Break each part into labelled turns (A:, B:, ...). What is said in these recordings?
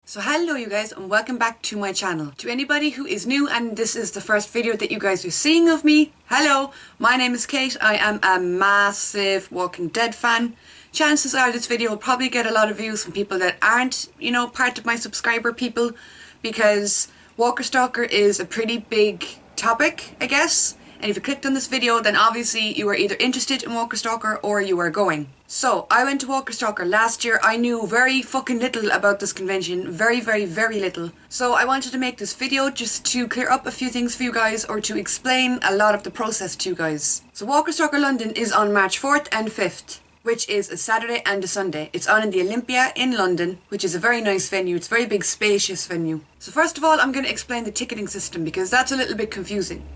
A: So hello you guys and welcome back to my channel. To anybody who is new and this is the first video that you guys are seeing of me, hello, my name is Kate. I am a massive Walking Dead fan. Chances are this video will probably get a lot of views from people that aren't, part of my subscriber people, because Walker Stalker is a pretty big topic, I guess. And if you clicked on this video, then obviously you are either interested in Walker Stalker or you are going. So, I went to Walker Stalker last year. I knew very fucking little about this convention. Very, very, very little. So I wanted to make this video just to clear up a few things for you guys, or to explain a lot of the process to you guys. So Walker Stalker London is on March 4th and 5th. Which is a Saturday and a Sunday. It's on in the Olympia in London, which is a very nice venue. It's a very big, spacious venue. So first of all, I'm going to explain the ticketing system, because that's a little bit confusing.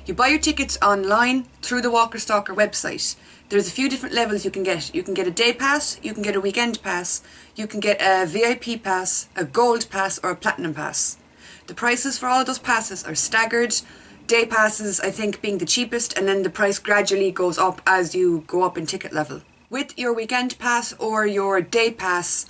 A: You buy your tickets online through the Walker Stalker website. There's a few different levels you can get. You can get a day pass, you can get a weekend pass, you can get a VIP pass, a gold pass, or a platinum pass. The prices for all of those passes are staggered. Day passes, I think, being the cheapest, and then the price gradually goes up as you go up in ticket level. With your weekend pass or your day pass,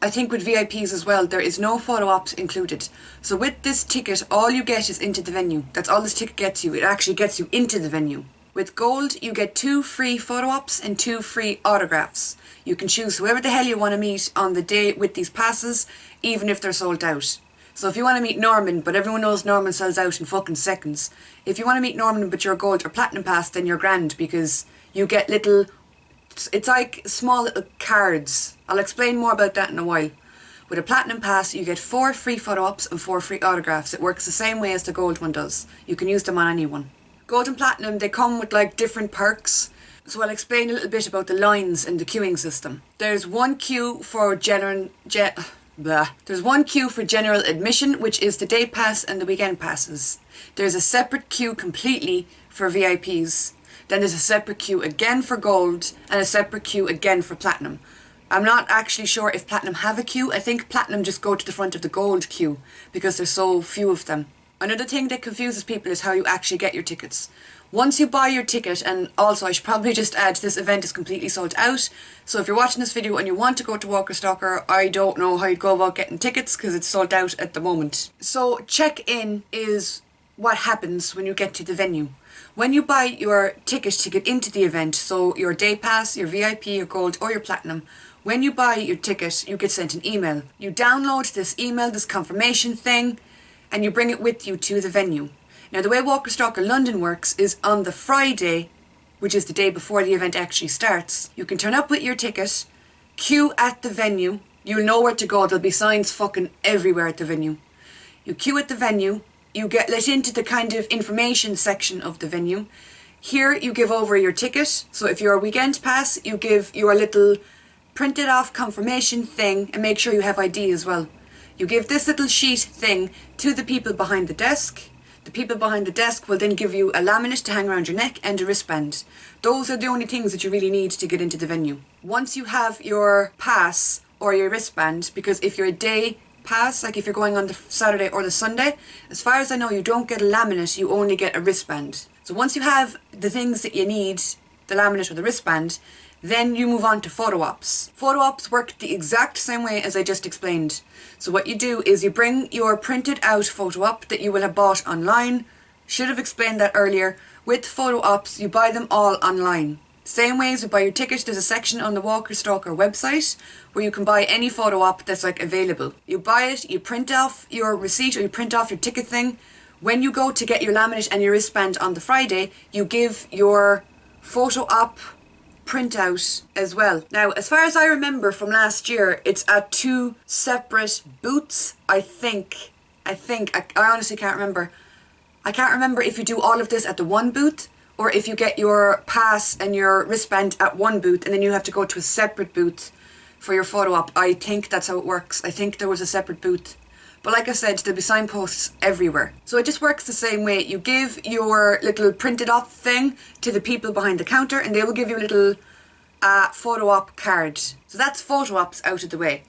A: I think with VIPs as well, there is no photo ops included. So with this ticket, all you get is into the venue. That's all this ticket gets you. It actually gets you into the venue. With gold, you get 2 free photo ops and 2 free autographs. You can choose whoever the hell you want to meet on the day with these passes, even if they're sold out. So if you want to meet Norman, but everyone knows Norman sells out in fucking seconds. If you want to meet Norman but you're a gold or platinum pass, then you're grand, because you get little... It's like small little cards. I'll explain more about that in a while. With a platinum pass, you get 4 free photo ops and 4 free autographs. It works the same way as the gold one does. You can use them on anyone. Gold and platinum, they come with like different perks. So I'll explain a little bit about the lines and the queuing system. There's one queue for general admission, which is the day pass and the weekend passes. There's a separate queue completely for VIPs. Then there's a separate queue again for gold, and a separate queue again for platinum. I'm not actually sure if platinum have a queue. I think platinum just go to the front of the gold queue, because there's so few of them. Another thing that confuses people is how you actually get your tickets. Once you buy your ticket, and also I should probably just add, this event is completely sold out. So if you're watching this video and you want to go to Walker Stalker, I don't know how you'd go about getting tickets, because it's sold out at the moment. So check-in is what happens when you get to the venue. When you buy your ticket to get into the event, so your day pass, your VIP, your gold, or your platinum, when you buy your ticket, you get sent an email. You download this email, this confirmation thing, and you bring it with you to the venue. Now, the way Walker Stalker London works is on the Friday, which is the day before the event actually starts, you can turn up with your ticket, queue at the venue. You'll know where to go. There'll be signs fucking everywhere at the venue. You queue at the venue. You get let into the kind of information section of the venue. Here you give over your ticket. So if you're a weekend pass, you give your little printed off confirmation thing, and make sure you have ID as well. You give this little sheet thing to the people behind the desk. The people behind the desk will then give you a laminate to hang around your neck and a wristband. Those are the only things that you really need to get into the venue. Once you have your pass or your wristband, because if you're a day pass, like if you're going on the Saturday or the Sunday, as far as I know, you don't get a laminate, you only get a wristband. So once you have the things that you need, the laminate or the wristband, then you move on to photo ops. Photo ops work the exact same way as I just explained. So what you do is you bring your printed out photo op that you will have bought online. Should have explained that earlier. With photo ops, you buy them all online. Same way as you buy your ticket, there's a section on the Walker Stalker website where you can buy any photo op that's like available. You buy it, you print off your receipt or you print off your ticket thing. When you go to get your laminate and your wristband on the Friday, you give your photo op printout as well. Now, as far as I remember from last year, it's at 2 separate booths, I think. I honestly can't remember. I can't remember if you do all of this at the one booth, or if you get your pass and your wristband at one booth and then you have to go to a separate booth for your photo op. I think that's how it works. I think there was a separate booth. But like I said, there'll be signposts everywhere. So it just works the same way. You give your little printed off thing to the people behind the counter, and they will give you a little photo op card. So that's photo ops out of the way.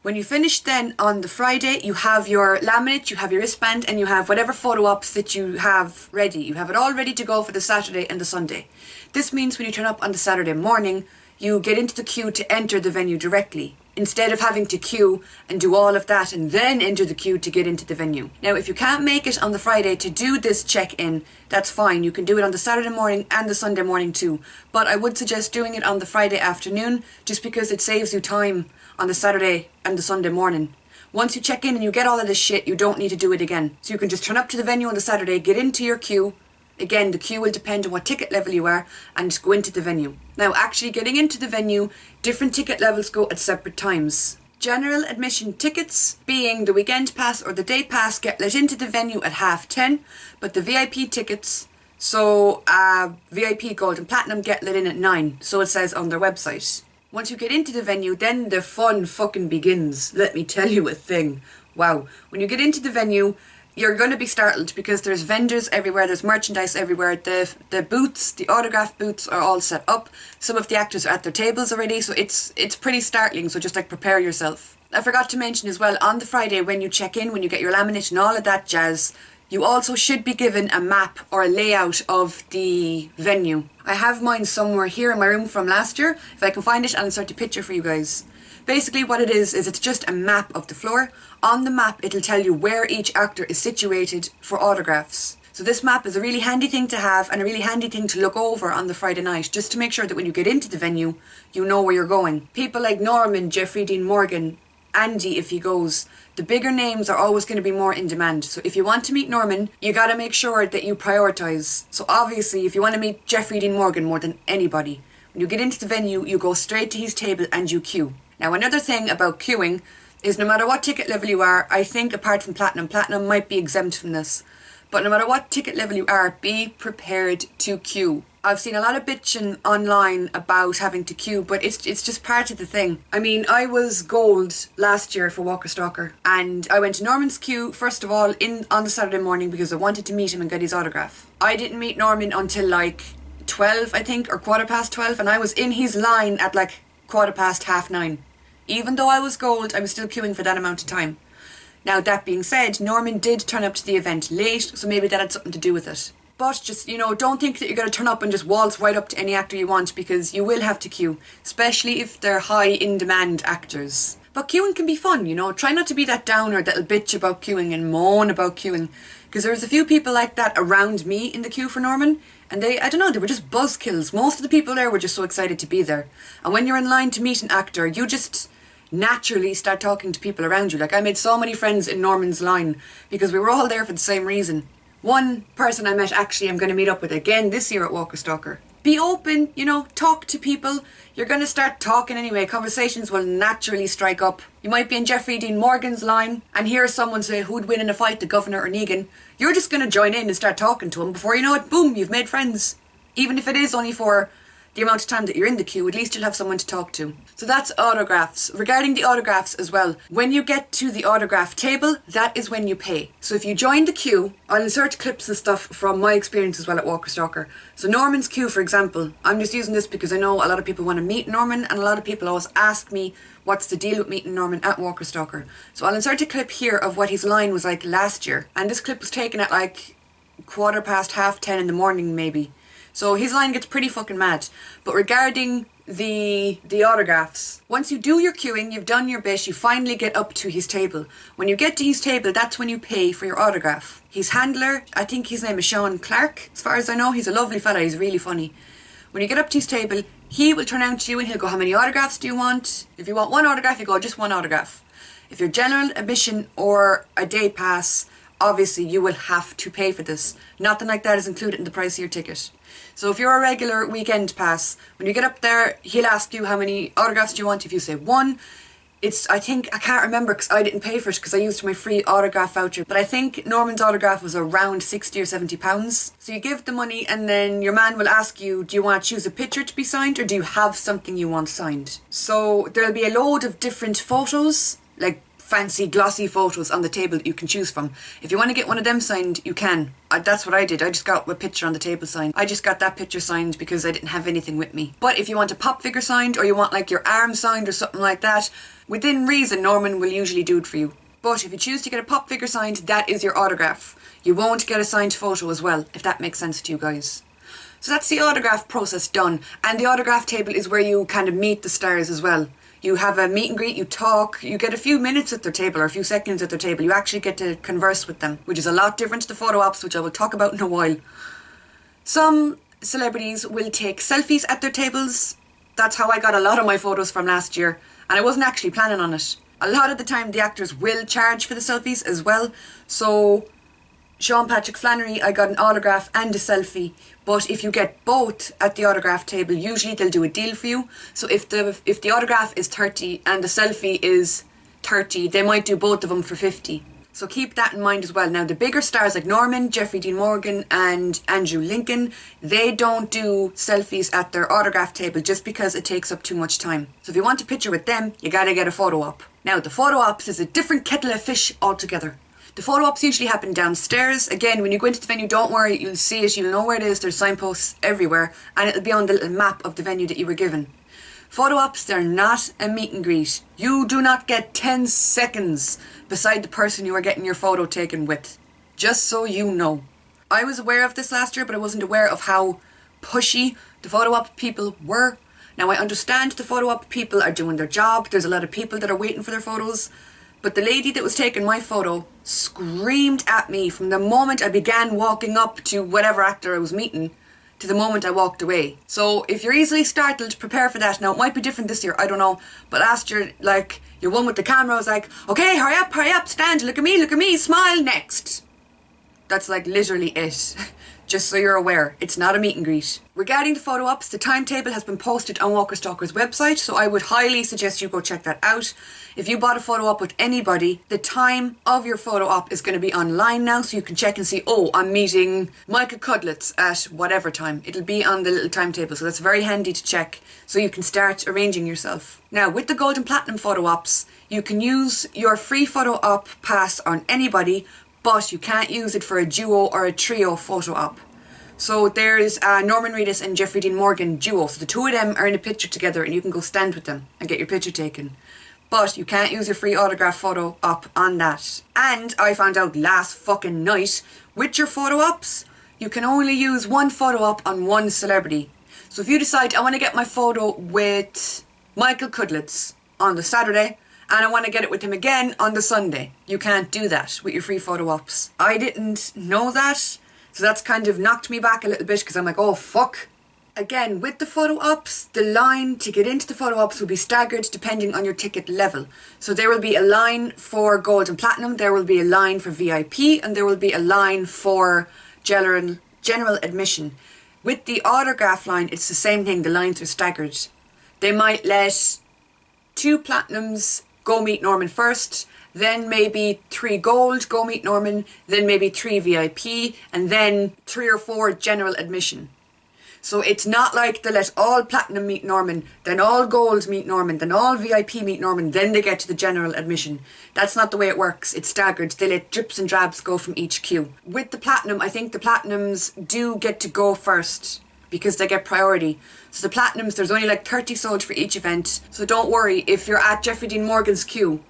A: When you finish then on the Friday, you have your laminate, you have your wristband, and you have whatever photo ops that you have ready. You have it all ready to go for the Saturday and the Sunday. This means when you turn up on the Saturday morning, you get into the queue to enter the venue directly. instead of having to queue and do all of that and then enter the queue to get into the venue. Now, if you can't make it on the Friday to do this check-in, that's fine. You can do it on the Saturday morning and the Sunday morning too. But I would suggest doing it on the Friday afternoon, just because it saves you time on the Saturday and the Sunday morning. Once you check in and you get all of this shit, you don't need to do it again. So you can just turn up to the venue on the Saturday, get into your queue. Again, the queue will depend on what ticket level you are, and just go into the venue. Now, actually getting into the venue, different ticket levels go at separate times. General admission tickets, being the weekend pass or the day pass, get let into the venue at 10:30, but the VIP tickets, so VIP Gold and Platinum, get let in at 9, so it says on their website. Once you get into the venue, then the fun fucking begins. Let me tell you a thing. Wow. When you get into the venue, you're going to be startled because there's vendors everywhere, there's merchandise everywhere. The booths, the autograph booths are all set up. Some of the actors are at their tables already, so it's pretty startling, so just like prepare yourself. I forgot to mention as well, on the Friday when you check in, when you get your laminate and all of that jazz, you also should be given a map or a layout of the venue. I have mine somewhere here in my room from last year. If I can find it, I'll insert a picture for you guys. Basically what it is it's just a map of the floor. On the map it'll tell you where each actor is situated for autographs. So this map is a really handy thing to have and a really handy thing to look over on the Friday night, just to make sure that when you get into the venue, you know where you're going. People like Norman, Jeffrey Dean Morgan, Andy if he goes, the bigger names are always going to be more in demand. So if you want to meet Norman, you got to make sure that you prioritise. So obviously if you want to meet Jeffrey Dean Morgan more than anybody, when you get into the venue, you go straight to his table and you queue. Now, another thing about queuing is no matter what ticket level you are, I think apart from Platinum might be exempt from this, but no matter what ticket level you are, be prepared to queue. I've seen a lot of bitching online about having to queue, but it's just part of the thing. I mean, I was gold last year for Walker Stalker, and I went to Norman's queue, first of all, on the Saturday morning because I wanted to meet him and get his autograph. I didn't meet Norman until like 12, I think, or 12:15, and I was in his line at like 9:15. Even though I was gold, I was still queuing for that amount of time. Now, that being said, Norman did turn up to the event late, so maybe that had something to do with it. But just, you know, don't think that you're going to turn up and just waltz right up to any actor you want, because you will have to queue, especially if they're high in demand actors. But queuing can be fun, you know. Try not to be that downer that'll bitch about queuing and moan about queuing, because there was a few people like that around me in the queue for Norman, and they were just buzzkills. Most of the people there were just so excited to be there. And when you're in line to meet an actor, you just naturally start talking to people around you. Like, I made so many friends in Norman's line because we were all there for the same reason. One person I met, actually, I'm going to meet up with again this year at Walker Stalker. Be open, you know, talk to people. You're going to start talking anyway. Conversations will naturally strike up. You might be in Jeffrey Dean Morgan's line and hear someone say who'd win in a fight, the governor or Negan. You're just going to join in and start talking to him. Before you know it, boom, you've made friends. Even if it is only for the amount of time that you're in the queue, at least you'll have someone to talk to. So that's autographs. Regarding the autographs as well, when you get to the autograph table, that is when you pay. So if you join the queue, I'll insert clips and stuff from my experience as well at Walker Stalker. So Norman's queue, for example, I'm just using this because I know a lot of people want to meet Norman, and a lot of people always ask me what's the deal with meeting Norman at Walker Stalker. So I'll insert a clip here of what his line was like last year, and this clip was taken at like 10:15 in the morning maybe. So his line gets pretty fucking mad. But regarding the autographs, once you do your queuing, you've done your bit, you finally get up to his table. When you get to his table, that's when you pay for your autograph. His handler, I think his name is Sean Clark, as far as I know, he's a lovely fella, he's really funny. When you get up to his table, he will turn out to you and he'll go, how many autographs do you want? If you want one autograph, you go, just one autograph. If you're general admission or a day pass, obviously you will have to pay for this. Nothing like that is included in the price of your ticket. So if you're a regular weekend pass, when you get up there, he'll ask you how many autographs do you want. If you say one, I can't remember because I didn't pay for it because I used my free autograph voucher. But I think Norman's autograph was around 60 or 70 pounds. So you give the money and then your man will ask you, do you want to choose a picture to be signed or do you have something you want signed? So there'll be a load of different photos, like fancy glossy photos on the table that you can choose from. If you want to get one of them signed, you can. That's what I did. I just got a picture on the table signed. I just got that picture signed because I didn't have anything with me. But if you want a pop figure signed or you want like your arm signed or something like that, within reason, Norman will usually do it for you. But if you choose to get a pop figure signed, that is your autograph. You won't get a signed photo as well, if that makes sense to you guys. So that's the autograph process done. And the autograph table is where you kind of meet the stars as well. You have a meet and greet, you talk, you get a few minutes at their table or a few seconds at their table. You actually get to converse with them, which is a lot different to the photo ops, which I will talk about in a while. Some celebrities will take selfies at their tables. That's how I got a lot of my photos from last year, and I wasn't actually planning on it. A lot of the time the actors will charge for the selfies as well. So Sean Patrick Flannery, I got an autograph and a selfie, but if you get both at the autograph table, usually they'll do a deal for you. So if the autograph is 30 and the selfie is 30, they might do both of them for 50. So keep that in mind as well. Now the bigger stars like Norman, Jeffrey Dean Morgan and Andrew Lincoln, they don't do selfies at their autograph table just because it takes up too much time. So if you want a picture with them, you gotta get a photo op. Now the photo ops is a different kettle of fish altogether. The photo ops usually happen downstairs. Again, when you go into the venue, don't worry, you'll see it, you'll know where it is, there's signposts everywhere, and it'll be on the little map of the venue that you were given. Photo ops, they're not a meet and greet. You do not get 10 seconds beside the person you are getting your photo taken with. Just so you know. I was aware of this last year, but I wasn't aware of how pushy the photo op people were. Now I understand the photo op people are doing their job. There's a lot of people that are waiting for their photos. But the lady that was taking my photo screamed at me from the moment I began walking up to whatever actor I was meeting to the moment I walked away. So if you're easily startled, prepare for that. Now it might be different this year, I don't know. But last year, like, your one with the camera was like, okay, hurry up, stand, look at me, smile, next. That's like literally it. Just so you're aware, it's not a meet and greet. Regarding the photo ops, the timetable has been posted on Walker Stalker's website, so I would highly suggest you go check that out. If you bought a photo op with anybody, the time of your photo op is going to be online now, so you can check and see, oh, I'm meeting Michael Cudlitz at whatever time. It'll be on the little timetable, so that's very handy to check, so you can start arranging yourself. Now, with the gold and platinum photo ops, you can use your free photo op pass on anybody, but you can't use it for a duo or a trio photo op. So there's Norman Reedus and Jeffrey Dean Morgan duo. So the two of them are in a picture together and you can go stand with them and get your picture taken. But you can't use your free autograph photo op on that. And I found out last fucking night, with your photo ops, you can only use one photo op on one celebrity. So if you decide I want to get my photo with Michael Cudlitz on the Saturday, and I want to get it with him again on the Sunday, you can't do that with your free photo ops. I didn't know that, so that's kind of knocked me back a little bit because I'm like, oh fuck. Again, with the photo ops, the line to get into the photo ops will be staggered depending on your ticket level. So there will be a line for gold and platinum, there will be a line for VIP, and there will be a line for general admission. With the autograph line, it's the same thing, the lines are staggered. They might let 2 platinums go meet Norman first, then maybe 3 gold go meet Norman, then maybe 3 VIP, and then 3 or 4 general admission. So it's not like they let all platinum meet Norman, then all gold meet Norman, then all VIP meet Norman, then they get to the general admission. That's not the way it works. It's staggered. They let drips and drabs go from each queue. With the platinum, I think the platinums do get to go first because they get priority. So the platinums, there's only like 30 sold for each event. So don't worry, if you're at Jeffrey Dean Morgan's queue,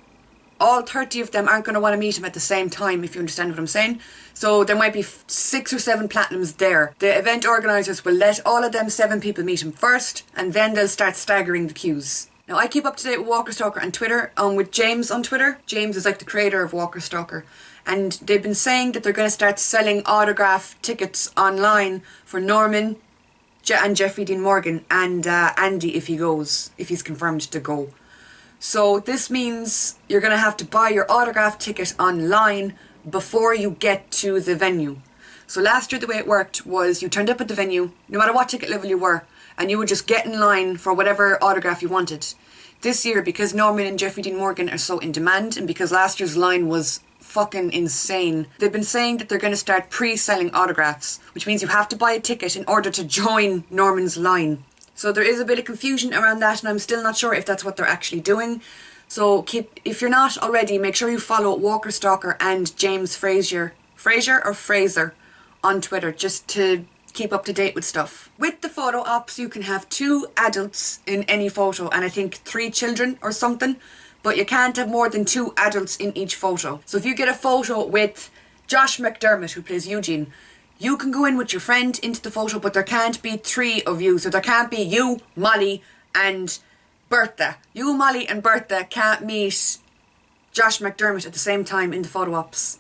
A: all 30 of them aren't going to want to meet him at the same time, if you understand what I'm saying. So there might be 6 or 7 platinums there. The event organisers will let all of them 7 people meet him first, and then they'll start staggering the queues. Now I keep up to date with Walker Stalker on Twitter, with James on Twitter. James is like the creator of Walker Stalker. And they've been saying that they're going to start selling autograph tickets online for Norman and Jeffrey Dean Morgan and Andy if he's confirmed to go. So this means you're going to have to buy your autograph ticket online before you get to the venue. So last year the way it worked was you turned up at the venue, no matter what ticket level you were, and you would just get in line for whatever autograph you wanted. This year, because Norman and Jeffrey Dean Morgan are so in demand, and because last year's line was fucking insane, they've been saying that they're going to start pre-selling autographs, which means you have to buy a ticket in order to join Norman's line. So there is a bit of confusion around that, and I'm still not sure if that's what they're actually doing. So if you're not already, make sure you follow Walker Stalker and James Fraser on Twitter, just to keep up to date with stuff. With the photo ops, you can have 2 adults in any photo, and I think 3 children or something, but you can't have more than 2 adults in each photo. So if you get a photo with Josh McDermott, who plays Eugene, you can go in with your friend into the photo, but there can't be 3 of you. So there can't be you, Molly, and Bertha. You, Molly and Bertha can't meet Josh McDermott at the same time in the photo ops.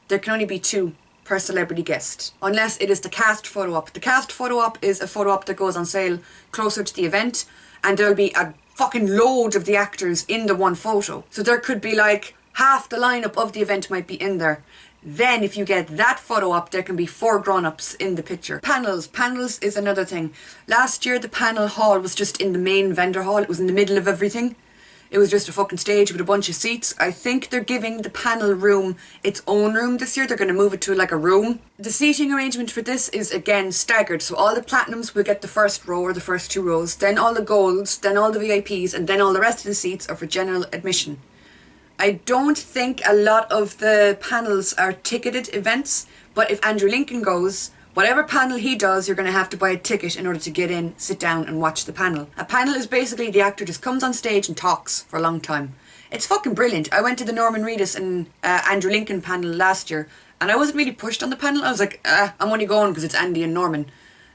A: There can only be 2 per celebrity guest, unless it is the cast photo op. The cast photo op is a photo op that goes on sale closer to the event, and there'll be a fucking load of the actors in the one photo. So there could be like half the lineup of the event might be in there. Then if you get that photo op, there can be 4 grown-ups in the picture. Panels. Panels is another thing. Last year the panel hall was just in the main vendor hall. It was in the middle of everything. It was just a fucking stage with a bunch of seats. I think they're giving the panel room its own room this year. They're going to move it to like a room. The seating arrangement for this is again staggered. So all the platinums will get the first row or the first 2 rows. Then all the golds, then all the VIPs, and then all the rest of the seats are for general admission. I don't think a lot of the panels are ticketed events, but if Andrew Lincoln goes, whatever panel he does, you're going to have to buy a ticket in order to get in, sit down and watch the panel. A panel is basically the actor just comes on stage and talks for a long time. It's fucking brilliant. I went to the Norman Reedus and Andrew Lincoln panel last year, and I wasn't really pushed on the panel. I was like, I'm only going because it's Andy and Norman.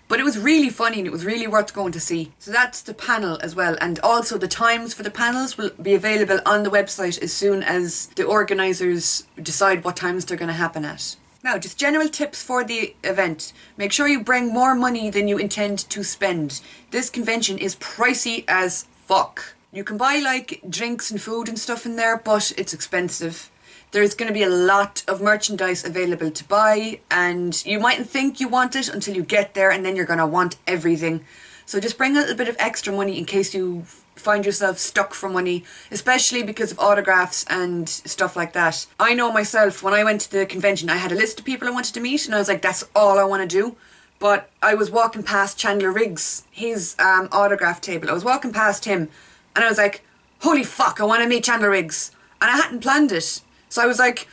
A: But it was really funny and it was really worth going to see. So that's the panel as well. And also the times for the panels will be available on the website as soon as the organisers decide what times they're going to happen at. Now, just general tips for the event. Make sure you bring more money than you intend to spend. This convention is pricey as fuck. You can buy like drinks and food and stuff in there, but it's expensive. There's going to be a lot of merchandise available to buy, and you mightn't think you want it until you get there, and then you're going to want everything. So just bring a little bit of extra money in case you find yourself stuck for money, especially because of autographs and stuff like that. I know myself, when I went to the convention, I had a list of people I wanted to meet, and I was like, that's all I want to do. But I was walking past Chandler Riggs, his autograph table. I was walking past him, and I was like, holy fuck, I want to meet Chandler Riggs. And I hadn't planned it. So I was like,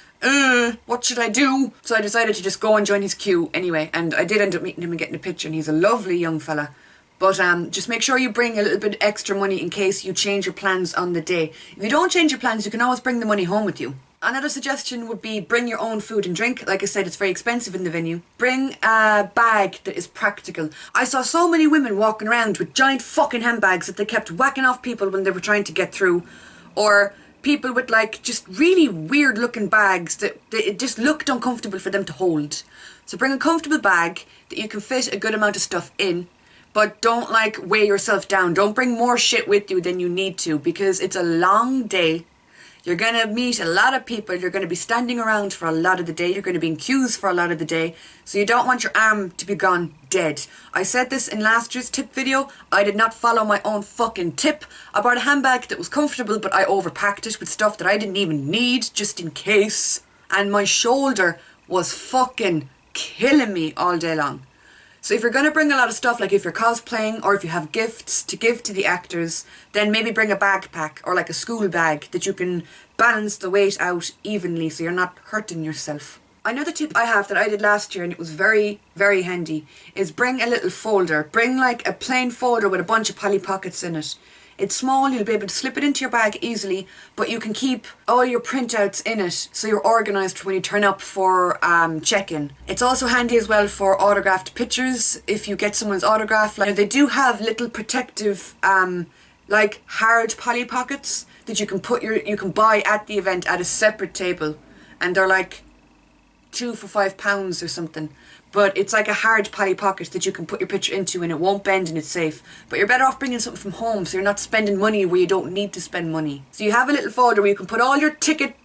A: what should I do? So I decided to just go and join his queue anyway. And I did end up meeting him and getting a picture, and he's a lovely young fella. But just make sure you bring a little bit extra money in case you change your plans on the day. If you don't change your plans, you can always bring the money home with you. Another suggestion would be bring your own food and drink. Like I said, it's very expensive in the venue. Bring a bag that is practical. I saw so many women walking around with giant fucking handbags that they kept whacking off people when they were trying to get through. Or people with like just really weird looking bags that it just looked uncomfortable for them to hold. So bring a comfortable bag that you can fit a good amount of stuff in, but don't like weigh yourself down. Don't bring more shit with you than you need to, because it's a long day. You're going to meet a lot of people. You're going to be standing around for a lot of the day. You're going to be in queues for a lot of the day. So you don't want your arm to be gone dead. I said this in last year's tip video. I did not follow my own fucking tip. I bought a handbag that was comfortable, but I overpacked it with stuff that I didn't even need, just in case. And my shoulder was fucking killing me all day long. So if you're going to bring a lot of stuff, like if you're cosplaying or if you have gifts to give to the actors, then maybe bring a backpack or like a school bag that you can balance the weight out evenly so you're not hurting yourself. Another tip I have that I did last year, and it was very, very handy, is bring a little folder. Bring like a plain folder with a bunch of Polly Pockets in it. It's small, you'll be able to slip it into your bag easily, but you can keep all your printouts in it so you're organised for when you turn up for check-in. It's also handy as well for autographed pictures. If you get someone's autograph, like they do have little protective like hard Polly Pockets that you can buy at the event at a separate table, and they're like 2 for £5 or something. But it's like a hard Polly Pocket that you can put your picture into and it won't bend and it's safe. But you're better off bringing something from home so you're not spending money where you don't need to spend money. So you have a little folder where you can put all your ticket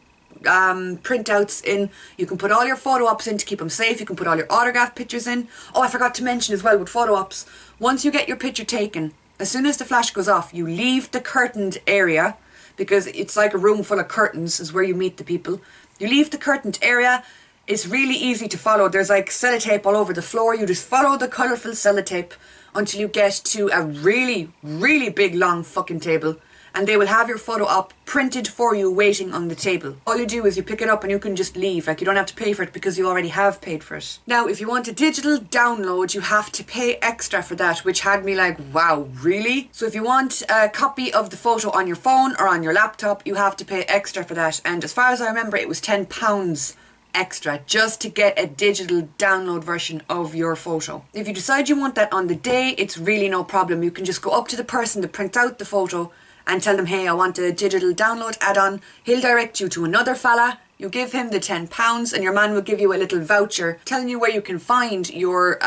A: printouts in. You can put all your photo ops in to keep them safe. You can put all your autograph pictures in. Oh, I forgot to mention as well with photo ops, once you get your picture taken, as soon as the flash goes off, you leave the curtained area, because it's like a room full of curtains is where you meet the people. You leave the curtained area. It's really easy to follow. There's like sellotape all over the floor. You just follow the colourful sellotape until you get to a really, really big long fucking table, and they will have your photo op printed for you waiting on the table. All you do is you pick it up and you can just leave. Like, you don't have to pay for it because you already have paid for it. Now, if you want a digital download, you have to pay extra for that, which had me like, wow, really? So if you want a copy of the photo on your phone or on your laptop, you have to pay extra for that. And as far as I remember, it was £10 extra just to get a digital download version of your photo. If you decide you want that on the day, it's really no problem. You can just go up to the person that prints out the photo and tell them, hey, I want a digital download add-on. He'll direct you to another fella. You give him the £10 and your man will give you a little voucher telling you where you can find your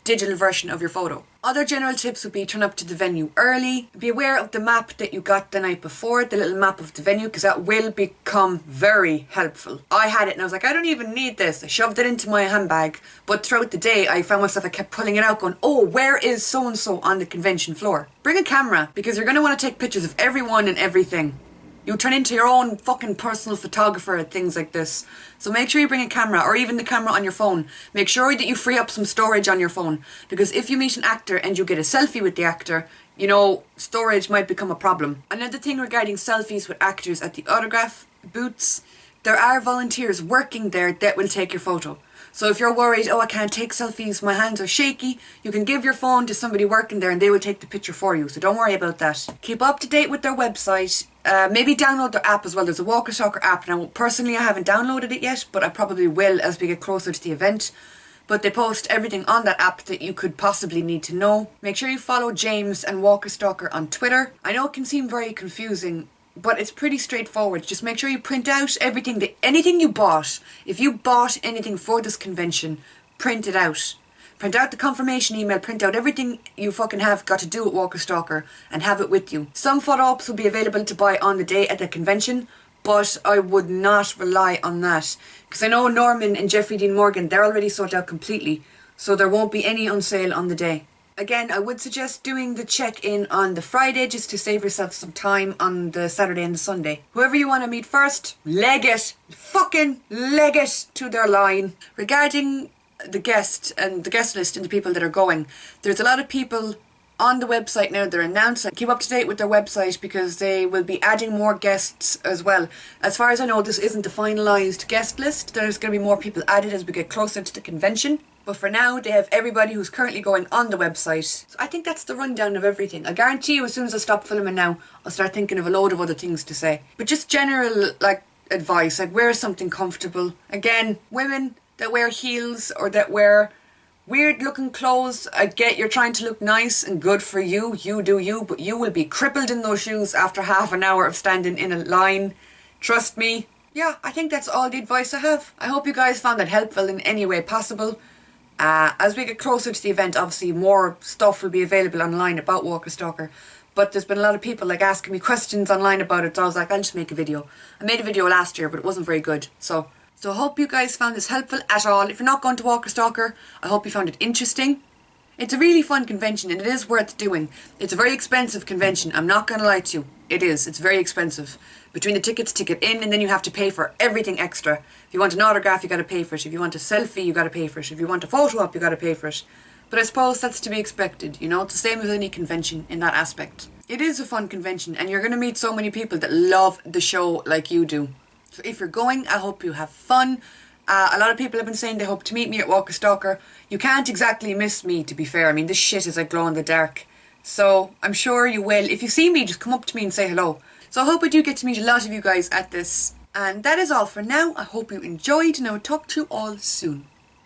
A: digital version of your photo. Other general tips would be turn up to the venue early. Be aware of the map that you got the night before, the little map of the venue, because that will become very helpful. I had it and I was like, I don't even need this. I shoved it into my handbag, but throughout the day I found myself, I kept pulling it out going, oh, where is so-and-so on the convention floor? Bring a camera, because you're going to want to take pictures of everyone and everything. You turn into your own fucking personal photographer at things like this. So make sure you bring a camera, or even the camera on your phone. Make sure that you free up some storage on your phone. Because if you meet an actor and you get a selfie with the actor, you know, storage might become a problem. Another thing regarding selfies with actors at the autograph booths, there are volunteers working there that will take your photo. So if you're worried, oh, I can't take selfies, my hands are shaky, you can give your phone to somebody working there and they will take the picture for you. So don't worry about that. Keep up to date with their website. Maybe download their app as well. There's a Walker Stalker app. Now, personally, I haven't downloaded it yet, but I probably will as we get closer to the event. But they post everything on that app that you could possibly need to know. Make sure you follow James and Walker Stalker on Twitter. I know it can seem very confusing, but it's pretty straightforward. Just make sure you print out everything, anything you bought. If you bought anything for this convention, print it out. Print out the confirmation email, print out everything you fucking have got to do with Walker Stalker and have it with you. Some photo ops will be available to buy on the day at the convention, but I would not rely on that. Because I know Norman and Jeffrey Dean Morgan, they're already sold out completely, so there won't be any on sale on the day. Again, I would suggest doing the check-in on the Friday just to save yourself some time on the Saturday and the Sunday. Whoever you want to meet first, leg it. Fucking leg it to their line. Regarding the guest and the guest list and the people that are going, there's a lot of people on the website now. They're announced. Keep up to date with their website because they will be adding more guests as well. As far as I know, this isn't the finalised guest list. There's going to be more people added as we get closer to the convention. But for now, they have everybody who's currently going on the website. So I think that's the rundown of everything. I guarantee you, as soon as I stop filming now, I'll start thinking of a load of other things to say. But just general, advice, wear something comfortable. Again, women that wear heels or that wear weird looking clothes, I get you're trying to look nice and good for you. You do you, but you will be crippled in those shoes after half an hour of standing in a line. Trust me. Yeah, I think that's all the advice I have. I hope you guys found that helpful in any way possible. As we get closer to the event, obviously more stuff will be available online about Walker Stalker. But there's been a lot of people asking me questions online about it, so I was like, I'll just make a video. I made a video last year, but it wasn't very good. So I hope you guys found this helpful at all. If you're not going to Walker Stalker, I hope you found it interesting. It's a really fun convention and it is worth doing. It's a very expensive convention, I'm not going to lie to you. It is, it's very expensive. Between the tickets to get in and then you have to pay for everything extra. If you want an autograph, you got to pay for it. If you want a selfie, you got to pay for it. If you want a photo op, you got to pay for it. But I suppose that's to be expected, you know, it's the same as any convention in that aspect. It is a fun convention and you're going to meet so many people that love the show like you do. So if you're going, I hope you have fun. A lot of people have been saying they hope to meet me at Walker Stalker. You can't exactly miss me, to be fair. I mean, this shit is like glow in the dark. So I'm sure you will. If you see me, just come up to me and say hello. So I hope I do get to meet a lot of you guys at this. And that is all for now. I hope you enjoyed and I will talk to you all soon.